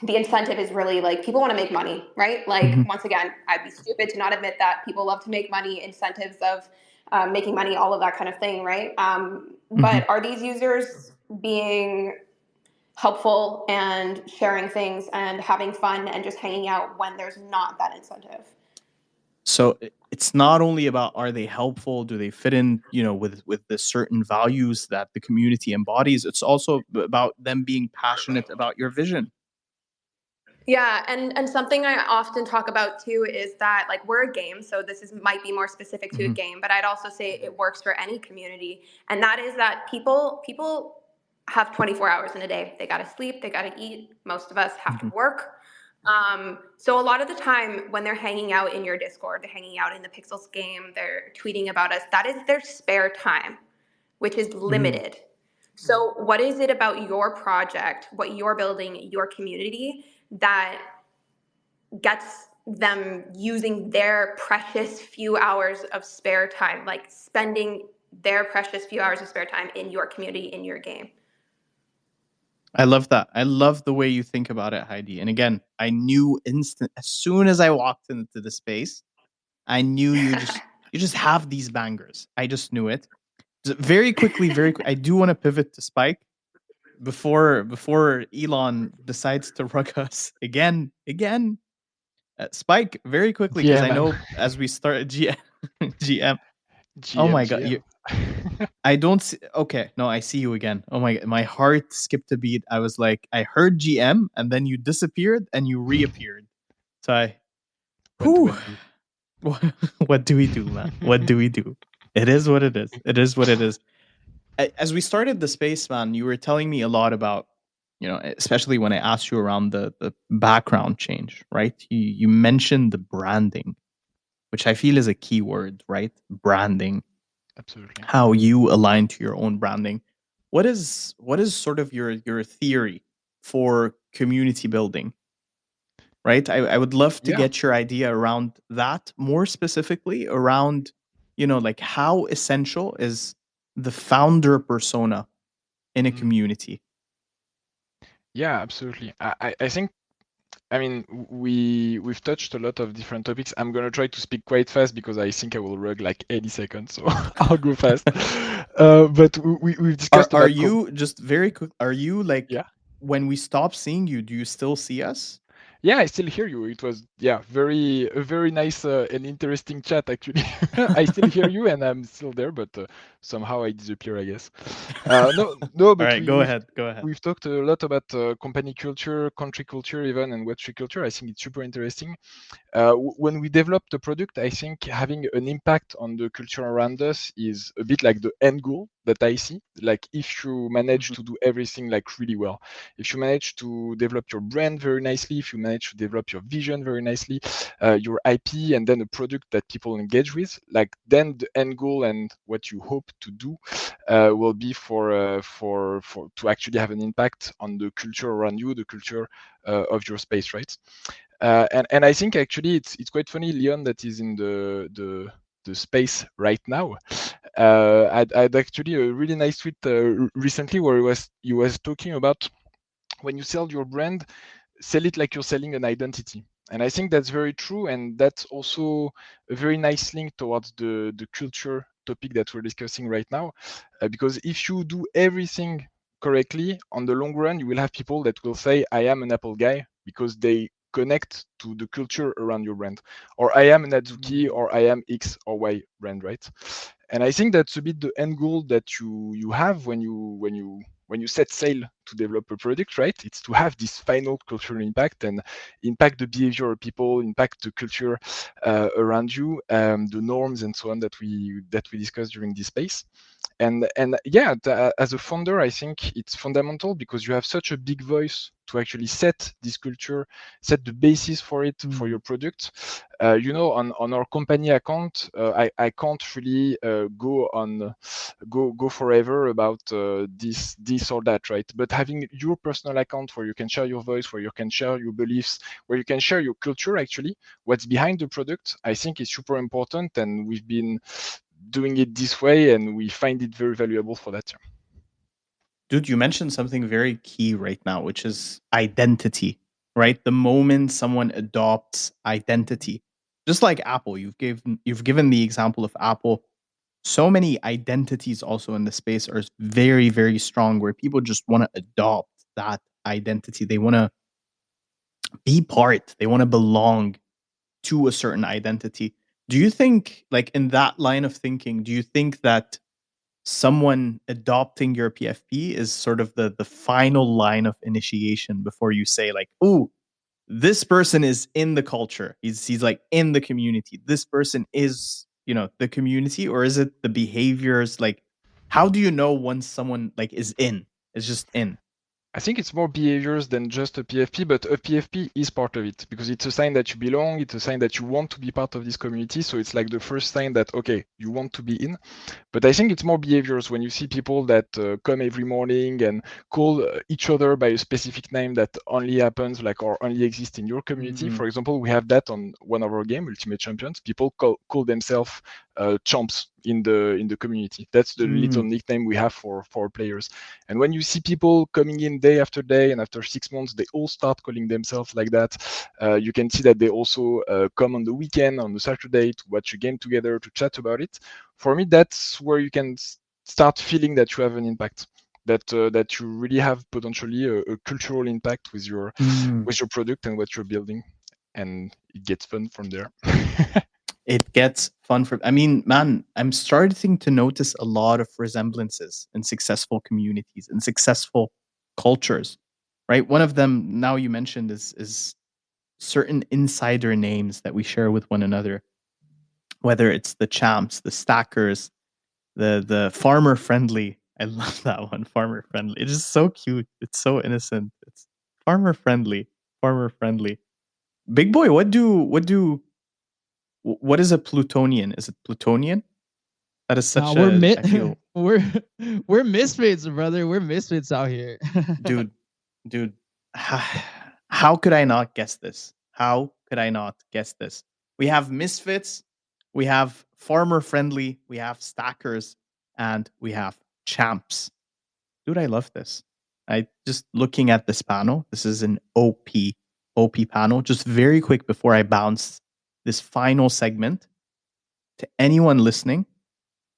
the incentive is really like people want to make money, right? Like, once again, I'd be stupid to not admit that people love to make money, incentives of making money, all of that kind of thing, right? But are these users being helpful and sharing things and having fun and just hanging out when there's not that incentive? So it's not only about are they helpful, do they fit in, with the certain values that the community embodies. It's also about them being passionate about your vision. Yeah, and something I often talk about too is that like we're a game, so this might be more specific to a game, but I'd also say it works for any community, and that is that people have 24 hours in a day. They got to sleep, they got to eat. Most of us have to work. So a lot of the time when they're hanging out in your Discord, they're hanging out in the Pixels game, they're tweeting about us, that is their spare time, which is limited. So what is it about your project, what you're building, your community, that gets them using their precious few hours of spare time, like spending their precious few hours of spare time in your community, in your game? I love that. I love the way you think about it, Heidi. And again, I knew as soon as I walked into the space, I knew you just have these bangers. I just knew it. Very quickly, I do want to pivot to Spike before Elon decides to rug us again. Spike, very quickly, because I know as we start GM. Oh my God. I don't see. Okay, no, I see you again. Oh my God, my heart skipped a beat. I was like, I heard GM, and then you disappeared and you reappeared. So what do we do, man? What do we do? It is what it is. It is what it is. As we started the space, man, you were telling me a lot about, especially when I asked you around the background change, right? You mentioned the branding, which I feel is a key word, right? Branding. Absolutely. How you align to your own branding. What is sort of your theory for community building? Right? I would love to get your idea around that, more specifically around, like how essential is the founder persona in a community? Yeah, absolutely. I think I mean, we've touched a lot of different topics. I'm gonna try to speak quite fast because I think I will rug like 80 seconds, so I'll go fast. But we've discussed Are about you just very quick? Are you like yeah. when we stop seeing you? Do you still see us? Yeah, I still hear you. It was a very nice and interesting chat actually. I still hear you and I'm still there, but somehow I disappear, I guess. No, All but right, go ahead. Go ahead. we've talked a lot about company culture, country culture, even, and Web3 culture. I think it's super interesting. When we develop the product, I think having an impact on the culture around us is a bit like the end goal that I see. Like if you manage to do everything like really well, if you manage to develop your brand very nicely, if you manage to develop your vision very nicely, your IP, and then a product that people engage with, like then the end goal and what you hope to do will be for to actually have an impact on the culture around you, the culture of your space, right? And I think actually it's quite funny, Leon, that is in the space right now. I'd actually a really nice tweet recently where he was talking about when you sell your brand, sell it like you're selling an identity. And I think that's very true, and that's also a very nice link towards the culture topic that we're discussing right now. Because if you do everything correctly, on the long run, you will have people that will say, I am an Apple guy, because they connect to the culture around your brand. Or I am an Azuki, or I am X or Y brand, right? And I think that's a bit the end goal that you have when you set sail to develop a product, right? It's to have this final cultural impact and impact the behavior of people, impact the culture around you, the norms and so on that we discussed during this space. And yeah, as a founder, I think it's fundamental because you have such a big voice to actually set this culture, set the basis for it for your product. On our company account, I can't really go forever about this or that, right? But having your personal account where you can share your voice, where you can share your beliefs, where you can share your culture, actually, what's behind the product, I think is super important, and we've been doing it this way, and we find it very valuable for that. Dude, you mentioned something very key right now, which is identity, right? The moment someone adopts identity, just like Apple, you've given the example of Apple. So many identities also in the space are very, very strong where people just want to adopt that identity. They want to be part, they want to belong to a certain identity. Do you think, like in that line of thinking, do you think that someone adopting your PFP is sort of the final line of initiation before you say like, "Oh, this person is in the culture. He's like in the community. This person is, the community," or is it the behaviors? Like, how do you know once someone like is in? Is just in? I think it's more behaviors than just a PFP, but a PFP is part of it because it's a sign that you belong. It's a sign that you want to be part of this community. So it's like the first sign that, okay, you want to be in. But I think it's more behaviors when you see people that come every morning and call each other by a specific name that only happens like or only exists in your community. For example, we have that on one of our game, Ultimate Champions. People call themselves champs in the community. That's the little nickname we have for players. And when you see people coming in day after day, and after 6 months, they all start calling themselves like that. You can see that they also come on the weekend, on the Saturday, to watch a game together, to chat about it. For me, that's where you can start feeling that you have an impact. That you really have potentially a cultural impact with your product and what you're building, and it gets fun from there. It gets fun I mean, man, I'm starting to notice a lot of resemblances in successful communities and successful cultures, right? One of them now you mentioned is certain insider names that we share with one another, whether it's the champs, the stackers, the farmer friendly. I love that one, farmer friendly. It is so cute. It's so innocent. It's farmer friendly, farmer friendly. Big boy, what is a Plutonian? Is it Plutonian? That is such I feel we're misfits, brother. We're misfits out here. dude, how could I not guess this? How could I not guess this? We have misfits, we have farmer friendly, we have stackers, and we have champs. Dude, I love this. I just looking at this panel. This is an OP OP panel. Just very quick before I bounce this final segment, to anyone listening,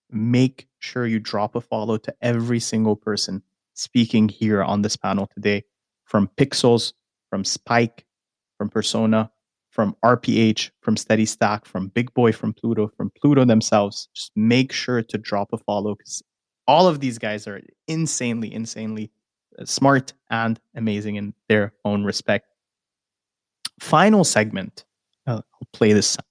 make sure you drop a follow to every single person speaking here on this panel today, from Pixels, from Spike, from Persona, from RPH, from Steady Stack, from Big Boy, from Pluto themselves. Just make sure to drop a follow, because all of these guys are insanely smart and amazing in their own respect. Final segment. I'll play this sound.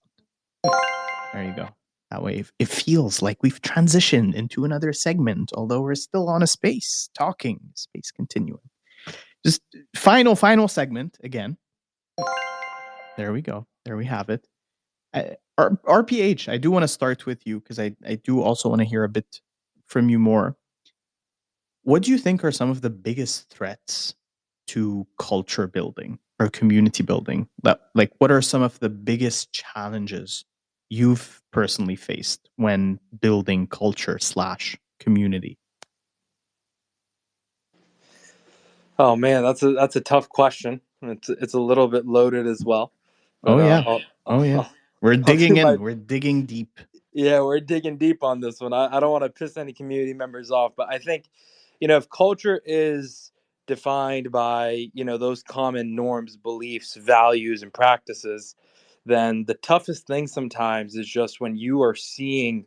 There you go. That way it feels like we've transitioned into another segment, although we're still on a space continuing. Just final segment again. There we go. There we have it. RPH, I do want to start with you because I do also want to hear a bit from you more. What do you think are some of the biggest threats to culture building or community building? Like, what are some of the biggest challenges you've personally faced when building culture / community? Oh man, that's a tough question. It's a little bit loaded as well. But, oh yeah. We're digging in. We're digging deep. Yeah, we're digging deep on this one. I don't want to piss any community members off, but I think, if culture is defined by, those common norms, beliefs, values, and practices, then the toughest thing sometimes is just when you are seeing,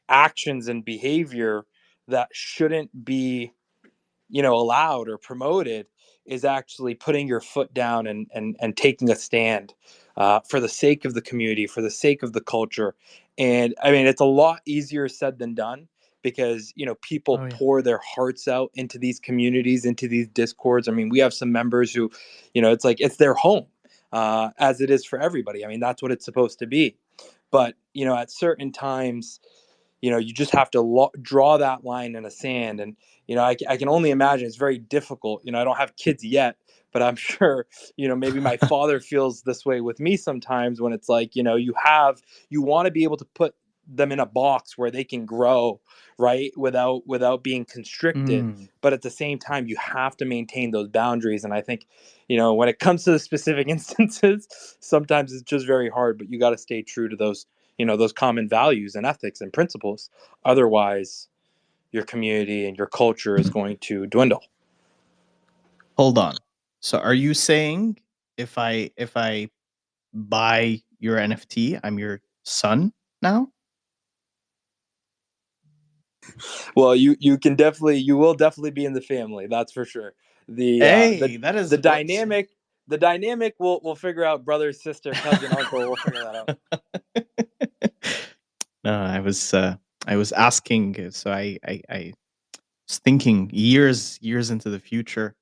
actions and behavior that shouldn't be, allowed or promoted, is actually putting your foot down and taking a stand for the sake of the community, for the sake of the culture. And I mean, it's a lot easier said than done, because people pour their hearts out into these communities, into these discords. I mean, we have some members who, it's like it's their home, as it is for everybody. I mean, that's what it's supposed to be. But at certain times, you just have to draw that line in the sand. And I can only imagine it's very difficult. I don't have kids yet, but I'm sure maybe my father feels this way with me sometimes, when it's like, you want to be able to put them in a box where they can grow, right, without being constricted. But at the same time, you have to maintain those boundaries. And I think when it comes to the specific instances, sometimes it's just very hard, but you got to stay true to those those common values and ethics and principles. Otherwise, your community and your culture is going to dwindle. Hold on. So are you saying if I buy your NFT, I'm your son now? Well, you will definitely be in the family. That's for sure. The dynamic we'll figure out. Brother, sister, cousin, uncle. We'll figure that out. No, I was asking. So I was thinking years into the future.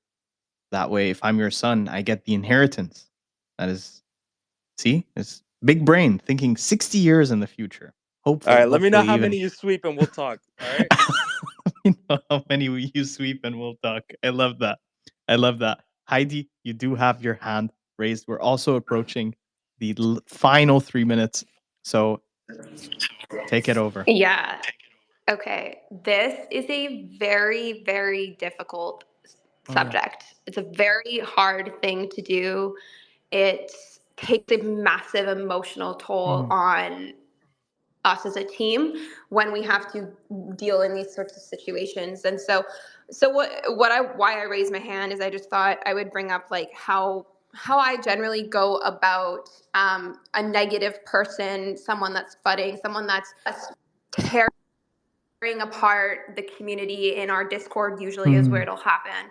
That way, if I'm your son, I get the inheritance. That is, see, it's big brain thinking 60 years in the future. Hopefully, all right, let me know how many you sweep and we'll talk. All right. Let me know how many you sweep and we'll talk. I love that. Heidi, you do have your hand raised. We're also approaching the final 3 minutes. So take it over. Yeah. Okay. This is a very, very difficult subject. It's a very hard thing to do. It takes a massive emotional toll on us as a team when we have to deal in these sorts of situations. And so why I raised my hand is I just thought I would bring up like how I generally go about a negative person, someone that's fudding, someone that's tearing apart the community in our Discord usually is where it'll happen.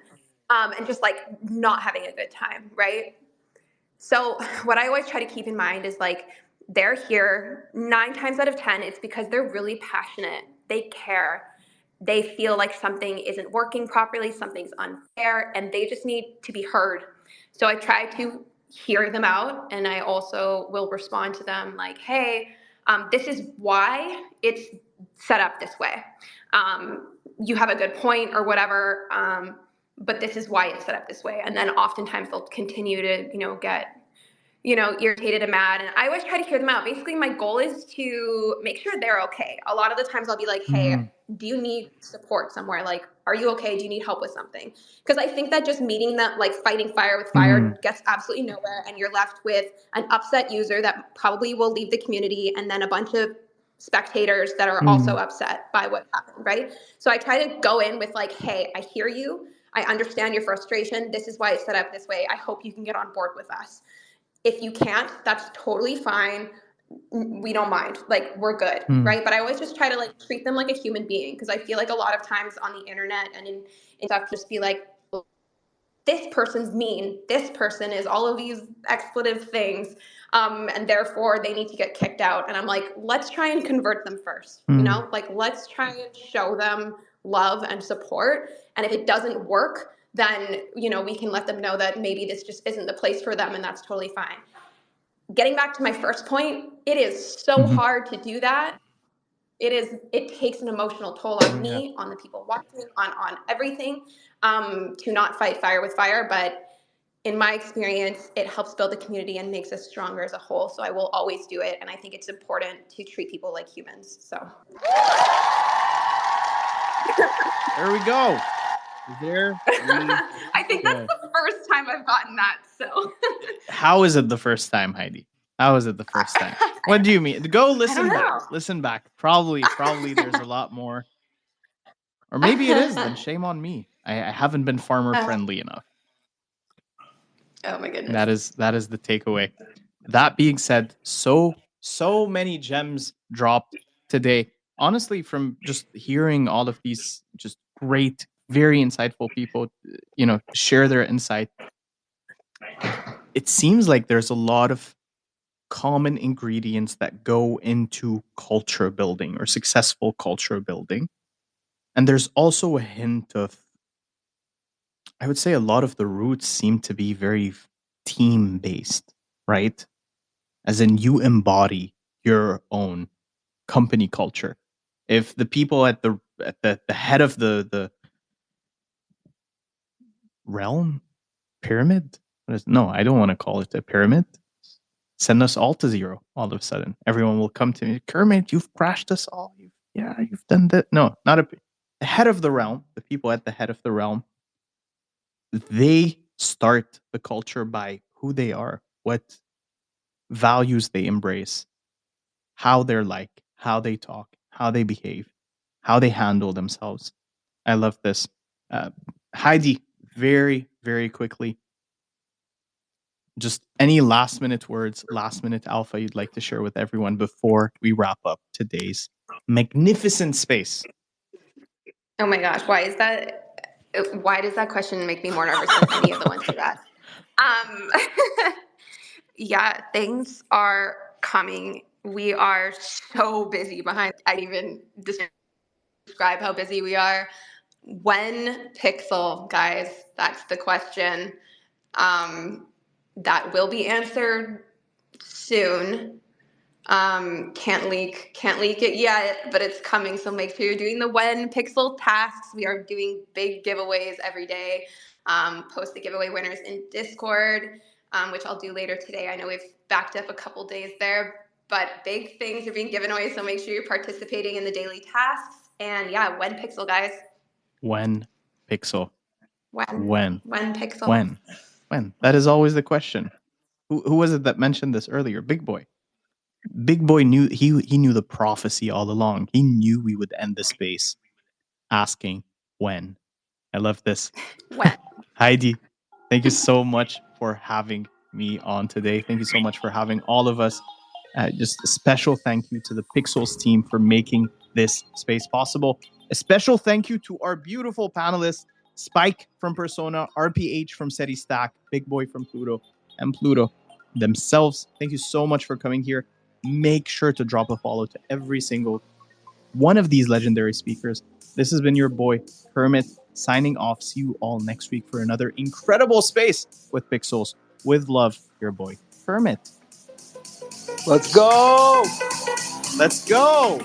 And just like not having a good time, right? So what I always try to keep in mind is like, they're here 9 times out of 10, it's because they're really passionate. They care. They feel like something isn't working properly, something's unfair, and they just need to be heard. So I try to hear them out, and I also will respond to them like, hey, this is why it's set up this way. You have a good point or whatever, but this is why it's set up this way. And then oftentimes they'll continue to, get irritated and mad. And I always try to hear them out. Basically, my goal is to make sure they're okay. A lot of the times I'll be like, hey, do you need support somewhere? Like, are you okay? Do you need help with something? Because I think that just meeting that, like fighting fire with fire gets absolutely nowhere. And you're left with an upset user that probably will leave the community, and then a bunch of spectators that are also upset by what happened, right? So I try to go in with like, hey, I hear you. I understand your frustration. This is why it's set up this way. I hope you can get on board with us. If you can't, that's totally fine. We don't mind. Like, we're good, right? But I always just try to like treat them like a human being, because I feel like a lot of times on the internet and in stuff, just be like, this person's mean. This person is all of these expletive things, and therefore they need to get kicked out. And I'm like, let's try and convert them first. Like, let's try and show them love and support. And if it doesn't work, then, we can let them know that maybe this just isn't the place for them, and that's totally fine. Getting back to my first point, it is so hard to do that. It takes an emotional toll on me, on the people watching, on everything, to not fight fire with fire. But in my experience, it helps build the community and makes us stronger as a whole. So I will always do it. And I think it's important to treat people like humans. So there we go. I think that's the first time I've gotten that. So how is it the first time, Heidi? How is it the first time? What do you mean? Go listen back. Listen back. Probably there's a lot more. Or maybe it is, then shame on me. I haven't been farmer friendly enough. Oh my goodness. That is the takeaway. That being said, so many gems dropped today. Honestly, from just hearing all of these just great, very insightful people, share their insight, it seems like there's a lot of common ingredients that go into culture building or successful culture building. And there's also a hint of, I would say a lot of the roots seem to be very team based, right? As in, you embody your own company culture. If the people at the head of the realm pyramid, no, I don't want to call it a pyramid. Send us all to zero. All of a sudden, everyone will come to me. Kermit, you've crashed us all. You've done that. No, not the head of the realm. The people at the head of the realm, they start the culture by who they are, what values they embrace, how they're like, how they talk, how they behave, how they handle themselves. I love this. Heidi, very, very quickly, just any last minute words, last minute alpha you'd like to share with everyone before we wrap up today's magnificent space. Oh my gosh, why does that question make me more nervous than any of the ones you've asked? Yeah, things are coming. We are so busy behind. I even describe how busy we are. When Pixel, guys, that's the question. That will be answered soon. Can't leak it yet, but it's coming. So make sure you're doing the When Pixel tasks. We are doing big giveaways every day. Post the giveaway winners in Discord, which I'll do later today. I know we've backed up a couple days there, but big things are being given away. So make sure you're participating in the daily tasks. And yeah, When Pixel, guys. When Pixel. When Pixel. When? That is always the question. Who was it that mentioned this earlier? Big Boy. Big Boy knew he knew the prophecy all along. He knew we would end the space asking when. I love this. When. Heidi, thank you so much for having me on today. Thank you so much for having all of us. Just a special thank you to the Pixels team for making this space possible. A special thank you to our beautiful panelists, Spike from Persona, RPH from SETI Stack, Big Boy from Pluto, and Pluto themselves. Thank you so much for coming here. Make sure to drop a follow to every single one of these legendary speakers. This has been your boy, Kermit, signing off. See you all next week for another incredible space with Pixels. With love, your boy, Kermit. Let's go! Let's go!